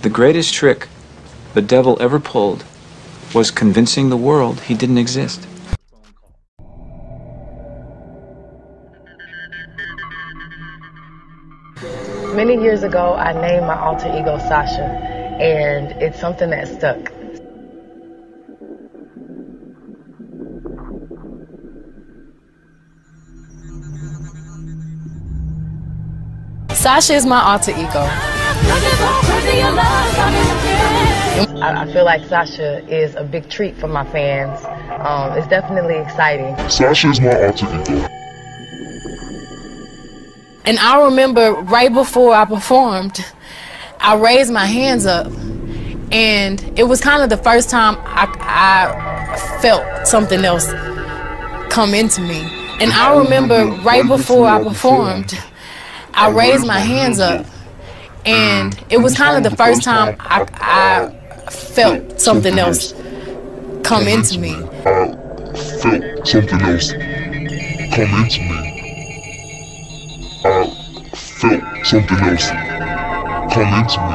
The greatest trick the devil ever pulled was convincing the world he didn't exist. Many years ago, I named my alter ego Sasha, and it's something that stuck. Sasha is my alter ego. I feel like Sasha is a big treat for my fans. It's definitely exciting. Sasha is my alter ego. And I remember right before I performed, I raised my hands up, and it was kind of the first time I felt something else come into me. And I remember right before I performed, I raised my hands up, and it was kind of the first time I felt something else come into me. I felt something else come into me. I felt something else come into me.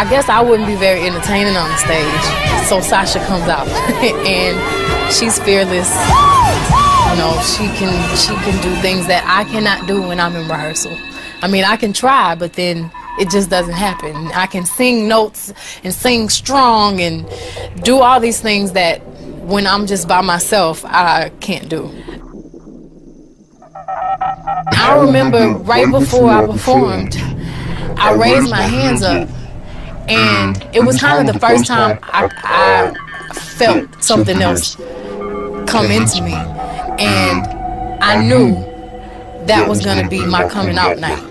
I guess I wouldn't be very entertaining on the stage, so Sasha comes out, and she's fearless. You know, she can do things that I cannot do when I'm in rehearsal. I mean, I can try, but then it just doesn't happen. I can sing notes and sing strong and do all these things that when I'm just by myself, I can't do. I remember right before I performed, I raised my hands up, and it was kind of the first time I felt something else come into me. And I knew that was going to be my coming out night.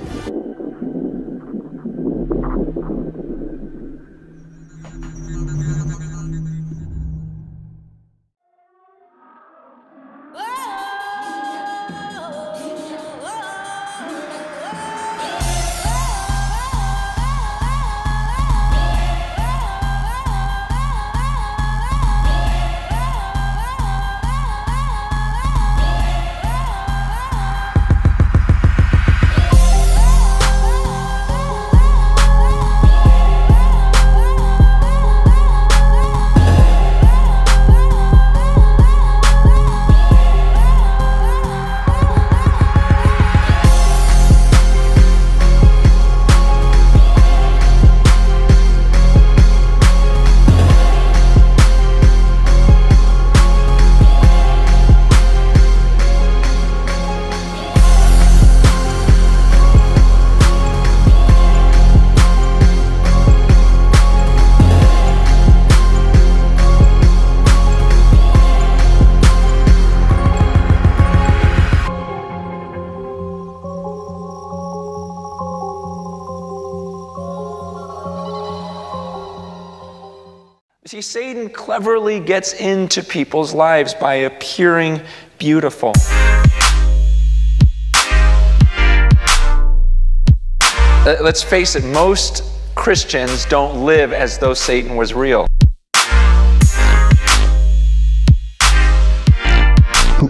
See, Satan cleverly gets into people's lives by appearing beautiful. Let's face it, most Christians don't live as though Satan was real.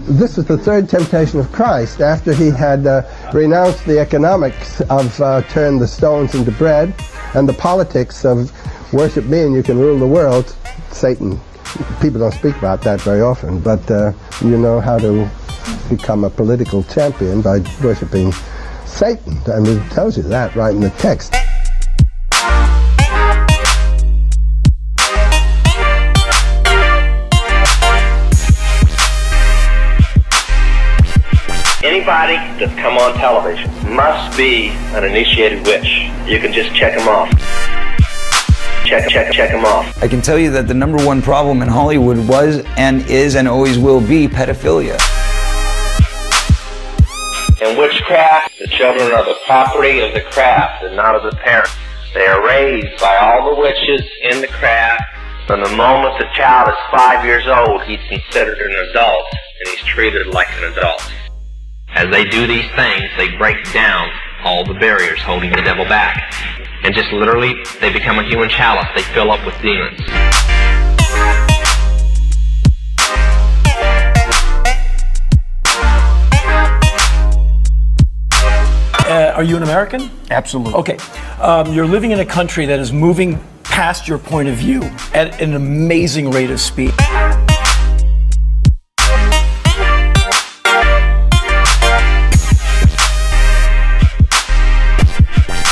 This is the third temptation of Christ. After he had renounced the economics of turn the stones into bread and the politics of worship me and you can rule the world, Satan, people don't speak about that very often, but you know how to become a political champion by worshiping Satan. I mean, it tells you that right in the text. Anybody that's come on television must be an initiated witch. You can just check them off. Check them off. I can tell you that the #1 problem in Hollywood was and is and always will be pedophilia. In witchcraft, the children are the property of the craft and not of the parents. They are raised by all the witches in the craft. From the moment the child is 5 years old, he's considered an adult and he's treated like an adult. As they do these things, they break down all the barriers holding the devil back. And just literally, they become a human chalice. They fill up with demons. Are you an American? Absolutely. Okay. You're living in a country that is moving past your point of view at an amazing rate of speed.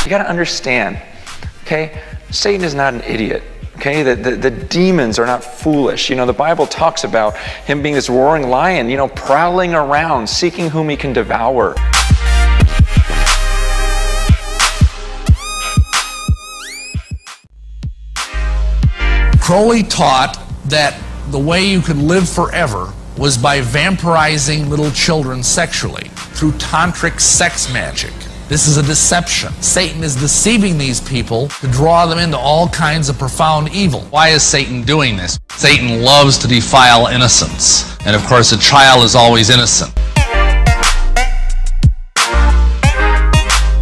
You got to understand, okay? Satan is not an idiot. Okay, the demons are not foolish. You know, the Bible talks about him being this roaring lion, you know, prowling around, seeking whom he can devour. Crowley taught that the way you could live forever was by vampirizing little children sexually through tantric sex magic. This is a deception. Satan is deceiving these people to draw them into all kinds of profound evil. Why is Satan doing this? Satan loves to defile innocence. And of course, a child is always innocent.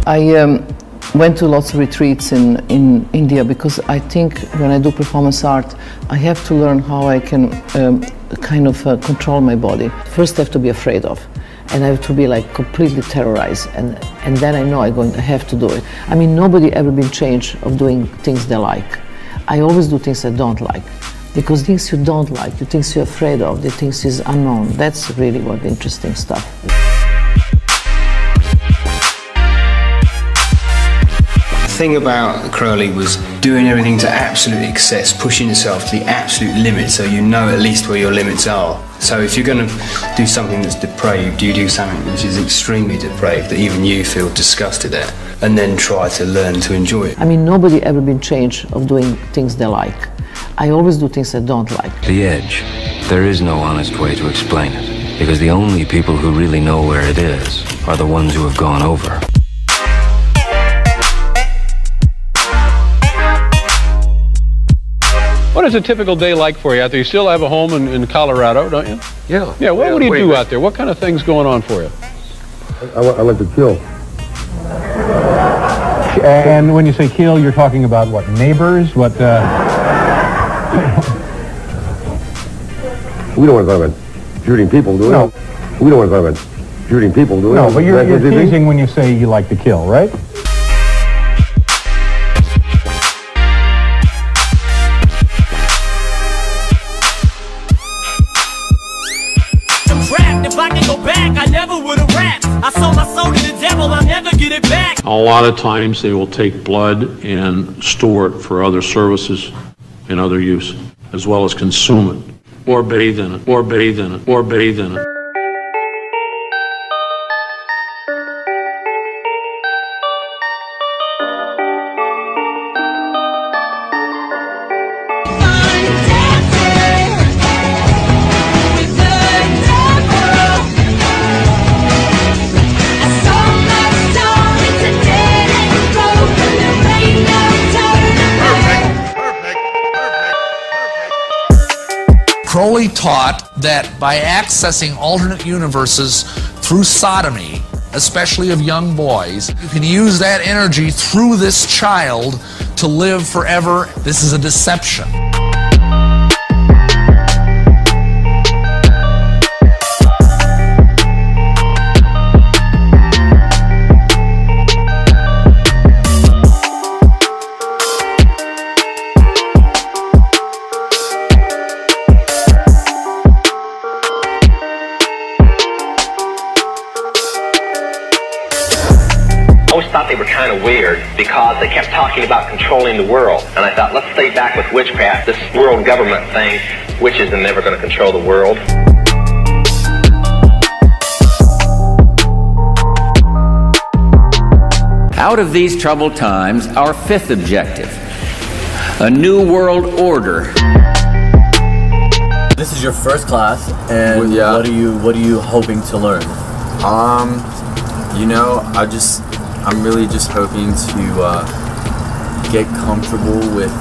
I went to lots of retreats in India because I think when I do performance art, I have to learn how I can control my body. First, I have to be afraid of. And I have to be like completely terrorized, and then I know I have to do it. I mean, nobody ever been changed of doing things they like. I always do things I don't like, because things you don't like, the things you're afraid of, the things is unknown. That's really what the interesting stuff. The thing about Crowley was doing everything to absolute excess, pushing yourself to the absolute limit, so you know at least where your limits are. So if you're going to do something that's depraved, you do something which is extremely depraved that even you feel disgusted at, and then try to learn to enjoy it. I mean, nobody ever been changed of doing things they like. I always do things I don't like. The edge. There is no honest way to explain it, because the only people who really know where it is are the ones who have gone over. What is a typical day like for you out there? You still have a home in Colorado, don't you? Yeah. Yeah, what do you do out there? What kind of things going on for you? I like to kill. And when you say kill, you're talking about what, neighbors? What, We don't want to talk about shooting people, do we? No. We don't want to talk about shooting people, do we? No, but you're teasing when you say you like to kill, right? If I can go back, I never would have rapped. I sold my soul to the devil, I'll never get it back. A lot of times they will take blood and store it for other services and other use, as well as consume it, or bathe in it, or bathe in it, or bathe in it. Crowley taught that by accessing alternate universes through sodomy, especially of young boys, you can use that energy through this child to live forever. This is a deception. I always thought they were kind of weird because they kept talking about controlling the world. And I thought, let's stay back with witchcraft, this world government thing. Witches are never going to control the world. Out of these troubled times, our fifth objective, a new world order. This is your first class, and yeah. what are you hoping to learn? You know, I'm really just hoping to get comfortable with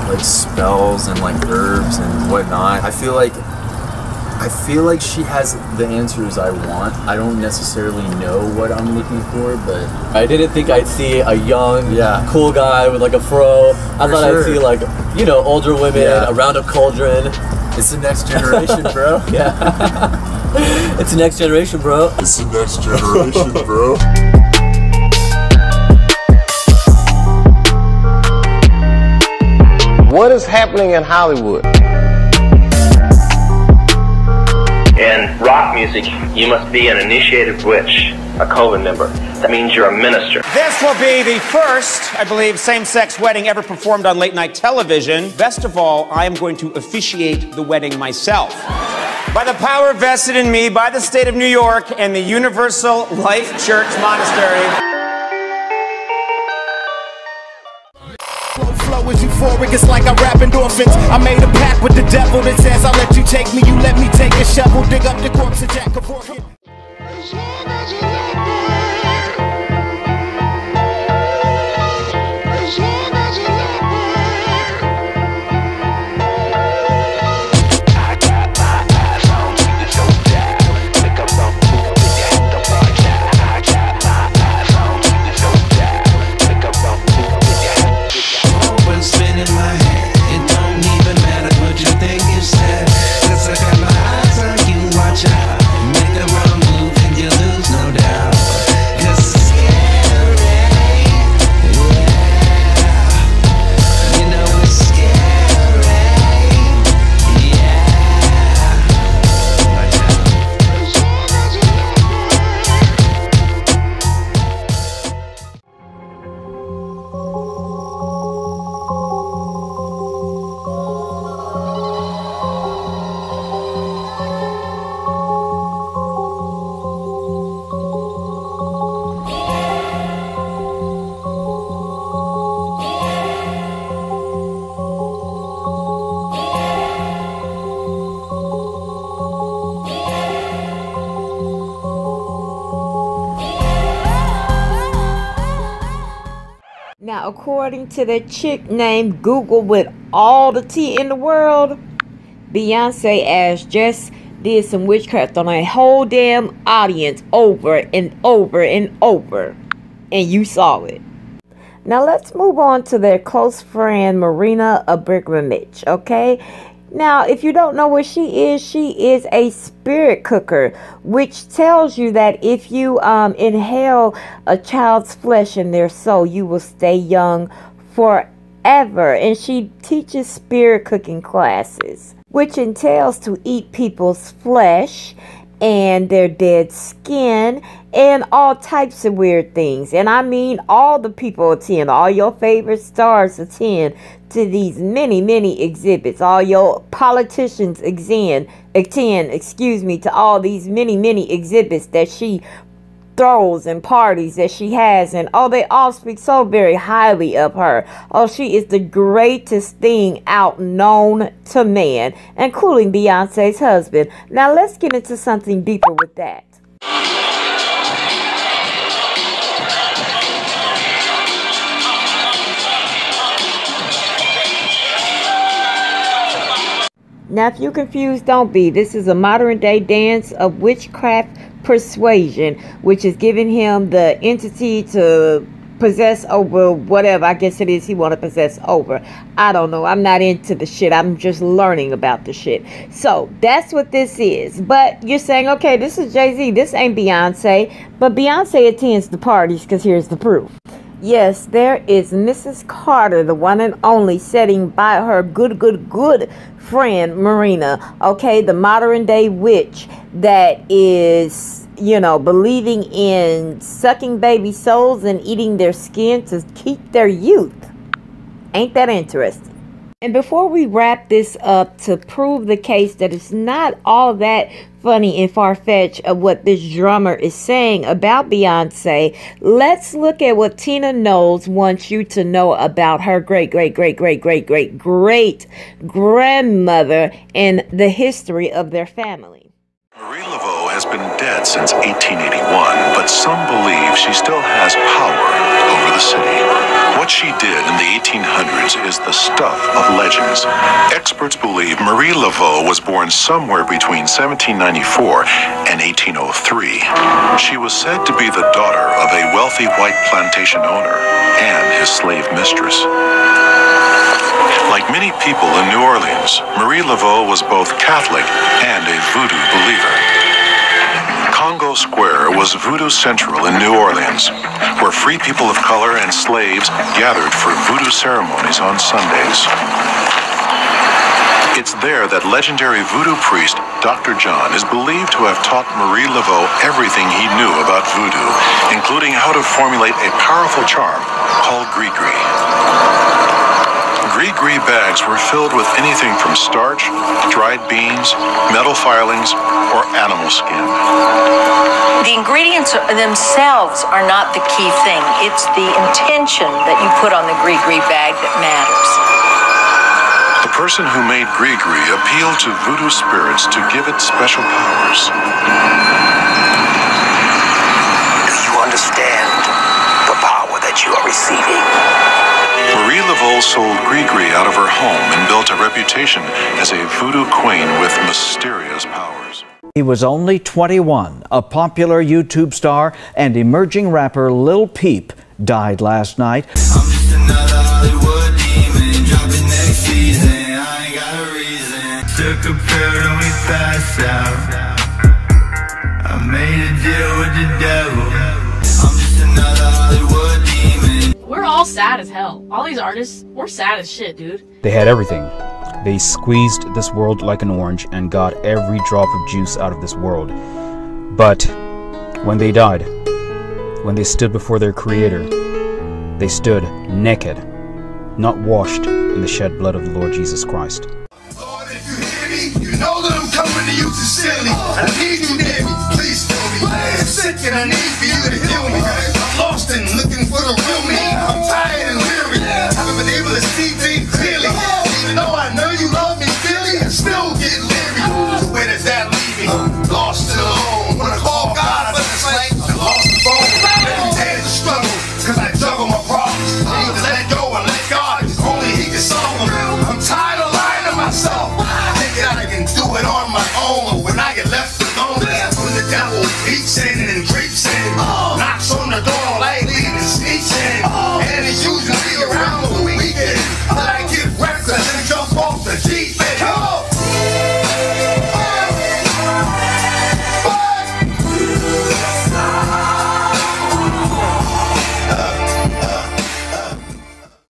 like spells and like herbs and whatnot. I feel like she has the answers I want. I don't necessarily know what I'm looking for, but I didn't think I'd see a young, cool guy with like a fro. I thought I'd see like, you know, older women around a cauldron. It's the next generation, bro. It's the next generation, bro. It's the next generation, bro. What is happening in Hollywood? In rock music, you must be an initiated witch, a coven member. That means you're a minister. This will be the first, I believe, same-sex wedding ever performed on late-night television. Best of all, I am going to officiate the wedding myself. By the power vested in me by the state of New York and the Universal Life Church Monastery. Flow is euphoric, it's like I rap endorphins. I made a pact with the devil that says I'll let you take me, you let me take a shovel, dig up the corpse of Jack of Orchid. Now, according to that chick named Google with all the tea in the world, Beyonce Ash just did some witchcraft on a whole damn audience over and over and over. And you saw it. Now, let's move on to their close friend, Marina Abramovich, okay? Now, if you don't know what she is a spirit cooker, which tells you that if you inhale a child's flesh in their soul, you will stay young forever. And she teaches spirit cooking classes, which entails to eat people's flesh and their dead skin and all types of weird things. And I mean, all the people attend, all your favorite stars attend to these many exhibits. All your politicians attend to all these many exhibits that she throws and parties that she has, and oh, they all speak so very highly of her. Oh, she is the greatest thing out known to man, including Beyonce's husband. Now let's get into something deeper with that. Now, if you're confused, don't be. This is a modern day dance of witchcraft persuasion, which is giving him the entity to possess over whatever I guess it is he want to possess over. I don't know. I'm not into the shit. I'm just learning about the shit. So that's what this is. But you're saying, okay, this is Jay-Z. This ain't Beyonce. But Beyonce attends the parties, because here's the proof. Yes, there is Mrs. Carter, the one and only, sitting by her good friend Marina, okay, the modern day witch that is, you know, believing in sucking baby souls and eating their skin to keep their youth. Ain't that interesting? And before we wrap this up, to prove the case that it's not all that funny and far-fetched of what this drummer is saying about Beyonce, let's look at what Tina Knowles wants you to know about her great grandmother and the history of their family. Marie Laveau has been dead since 1881, but some believe she still has power over the city. What she did in the 1800s is the stuff of legends. Experts believe Marie Laveau was born somewhere between 1794 and 1803. She was said to be the daughter of a wealthy white plantation owner and his slave mistress. Like many people in New Orleans, Marie Laveau was both Catholic and a voodoo believer. Congo Square was Voodoo Central in New Orleans, where free people of color and slaves gathered for voodoo ceremonies on Sundays. It's there that legendary voodoo priest Dr. John is believed to have taught Marie Laveau everything he knew about voodoo, including how to formulate a powerful charm called gris-gris. Gris-gris bags were filled with anything from starch, dried beans, metal filings, or animal skin. The ingredients themselves are not the key thing. It's the intention that you put on the gris-gris bag that matters. The person who made gris-gris appealed to voodoo spirits to give it special powers. Do you understand the power that you are receiving? Marie Laveau sold gris-gris out of her home and built a reputation as a voodoo queen with mysterious powers. He was only 21. A popular YouTube star and emerging rapper Lil Peep died last night. I'm just another Hollywood demon, dropping next season. I ain't got a reason. Took a pill and we passed out. I made a deal with the devil. I'm just another Hollywood demon. We're all sad as hell. All these artists, we're sad as shit, dude. They had everything. They squeezed this world like an orange and got every drop of juice out of this world. But when they died, when they stood before their creator, they stood naked, not washed in the shed blood of the Lord Jesus Christ. Lord, if you hear me, you know that I'm coming to you sincerely. I need you near me, please feel me. I am sick and I need for you to heal me. I'm lost and looking for the real me.